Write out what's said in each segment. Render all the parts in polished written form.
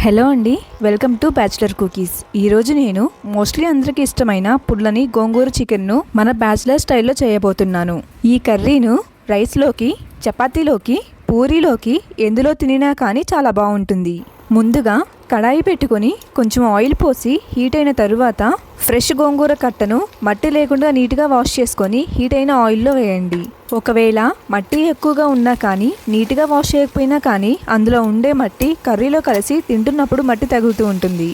Hello అండి, welcome to bachelor cookies. ఈరోజు నేను మోస్ట్లీ అందరికీ ఇష్టమైన పుల్లని గోంగూర చికెన్ను మన బ్యాచిలర్ స్టైల్లో చేయబోతున్నాను. ఈ కర్రీను రైస్లోకి, చపాతీలోకి, పూరీలోకి ఎందులో తినినా కానీ చాలా బాగుంటుంది. ముందుగా కడాయి పెట్టుకొని కొంచెం ఆయిల్ పోసి హీట్ అయిన తరువాత ఫ్రెష్ గోంగూర కట్టను మట్టి లేకుండా నీట్గా వాష్ చేసుకొని హీట్ అయిన ఆయిల్లో వేయండి. ఒకవేళ మట్టి ఎక్కువగా ఉన్నా కానీ నీట్గా వాష్ చేయకపోయినా కానీ అందులో ఉండే మట్టి కర్రీలో కలిసి తింటున్నప్పుడు మట్టి తగులుతూ ఉంటుంది.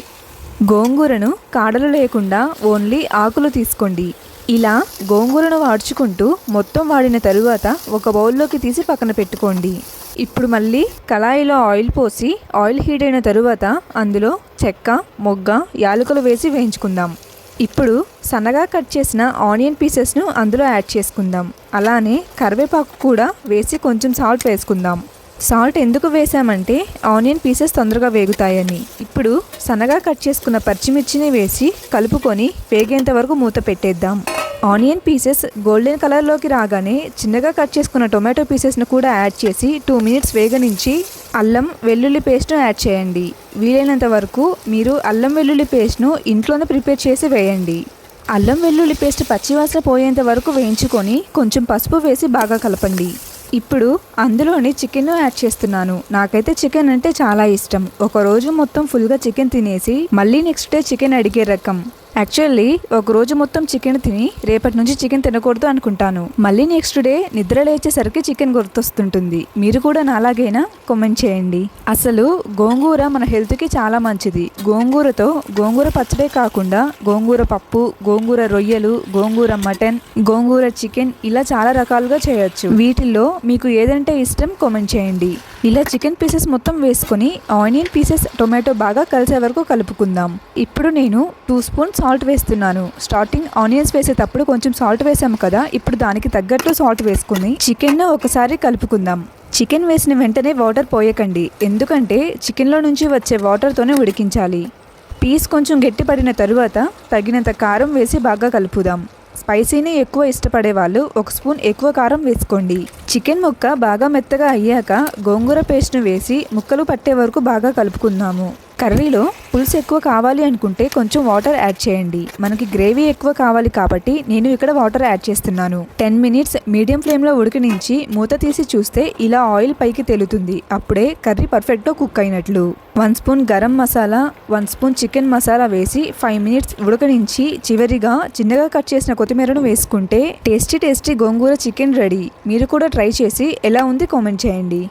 గోంగూరను కాడలు లేకుండా ఓన్లీ ఆకులు తీసుకోండి. ఇలా గోంగూరను వాడ్చుకుంటూ మొత్తం వాడిన తరువాత ఒక బౌల్లోకి తీసి పక్కన పెట్టుకోండి. ఇప్పుడు మళ్ళీ కళాయిలో ఆయిల్ పోసి ఆయిల్ హీట్ అయిన తరువాత అందులో చెక్క, మొగ్గ, యాలకులు వేసి వేయించుకుందాం. ఇప్పుడు సన్నగా కట్ చేసిన ఆనియన్ పీసెస్ను అందులో యాడ్ చేసుకుందాం. అలానే కరివేపాకు కూడా వేసి కొంచెం సాల్ట్ వేసుకుందాం. సాల్ట్ ఎందుకు వేసామంటే ఆనియన్ పీసెస్ తొందరగా వేగుతాయని. ఇప్పుడు సన్నగా కట్ చేసుకున్న పచ్చిమిర్చిని వేసి కలుపుకొని వేగేంత వరకు మూత పెట్టేద్దాం. ఆనియన్ పీసెస్ గోల్డెన్ కలర్లోకి రాగానే చిన్నగా కట్ చేసుకున్న టొమాటో పీసెస్ను కూడా యాడ్ చేసి 2 మినిట్స్ వేగనించి అల్లం వెల్లుల్లి పేస్ట్ను యాడ్ చేయండి. వీలైనంత వరకు మీరు అల్లం వెల్లుల్లి పేస్ట్ను ఇంట్లోనే ప్రిపేర్ చేసి వేయండి. అల్లం వెల్లుల్లి పేస్ట్ పచ్చివాసన పోయేంత వరకు వేయించుకొని కొంచెం పసుపు వేసి బాగా కలపండి. ఇప్పుడు అందులోని చికెన్ను యాడ్ చేస్తున్నాను. నాకైతే చికెన్ అంటే చాలా ఇష్టం. ఒకరోజు మొత్తం ఫుల్గా చికెన్ తినేసి మళ్ళీ నెక్స్ట్ డే చికెన్ అడిగే రకం. యాక్చువల్లీ ఒక రోజు మొత్తం చికెన్ తిని రేపటి నుంచి చికెన్ తినకూడదు అనుకుంటాను. మళ్ళీ నెక్స్ట్ డే నిద్ర లేచేసరికి చికెన్ గుర్తొస్తుంటుంది. మీరు కూడా నాలాగైనా కామెంట్ చేయండి. అసలు గోంగూర మన హెల్త్కి చాలా మంచిది. గోంగూరతో గోంగూర పచ్చడే కాకుండా గోంగూర పప్పు, గోంగూర రొయ్యలు, గోంగూర మటన్, గోంగూర చికెన్ ఇలా చాలా రకాలుగా చేయొచ్చు. వీటిల్లో మీకు ఏదంటే ఇష్టం కామెంట్ చేయండి. ఇలా చికెన్ పీసెస్ మొత్తం వేసుకొని ఆనియన్ పీసెస్, టొమాటో బాగా కలిసే వరకు కలుపుకుందాం. ఇప్పుడు నేను 2 స్పూన్స్ సాల్ట్ వేస్తున్నాను. స్టార్టింగ్ ఆనియన్స్ వేసేటప్పుడు కొంచెం సాల్ట్ వేసాము కదా, ఇప్పుడు దానికి తగ్గట్టు సాల్ట్ వేసుకుని చికెన్ను ఒకసారి కలుపుకుందాం. చికెన్ వేసిన వెంటనే వాటర్ పోయకండి, ఎందుకంటే చికెన్లో నుంచి వచ్చే వాటర్తోనే ఉడికించాలి. పీస్ కొంచెం గట్టిపడిన తరువాత తగినంత కారం వేసి బాగా కలుపుదాం. స్పైసీని ఎక్కువ ఇష్టపడే వాళ్ళు 1 స్పూన్ ఎక్కువ కారం వేసుకోండి. చికెన్ ముక్క బాగా మెత్తగా అయ్యాక గోంగూర పేస్ట్ను వేసి ముక్కలు పట్టే వరకు బాగా కలుపుకుందాము. కర్రీలో పులుసు ఎక్కువ కావాలి అనుకుంటే కొంచెం వాటర్ యాడ్ చేయండి. మనకి గ్రేవీ ఎక్కువ కావాలి కాబట్టి నేను ఇక్కడ వాటర్ యాడ్ చేస్తున్నాను. 10 మినిట్స్ మీడియం ఫ్లేమ్లో ఉడికినించి మూత తీసి చూస్తే ఇలా ఆయిల్ పైకి తేలుతుంది. అప్పుడే కర్రీ పర్ఫెక్ట్గా కుక్ అయినట్లు. 1 spoon garam masala, 1 spoon chicken masala వేసి 5 మినిట్స్ ఉడకనించి చివరిగా చిన్నగా కట్ చేసిన కొత్తిమీరను వేసుకుంటే టేస్టీ గోంగూర చికెన్ రెడీ. మీరు కూడా ట్రై చేసి ఎలా ఉంది కామెంట్ చేయండి.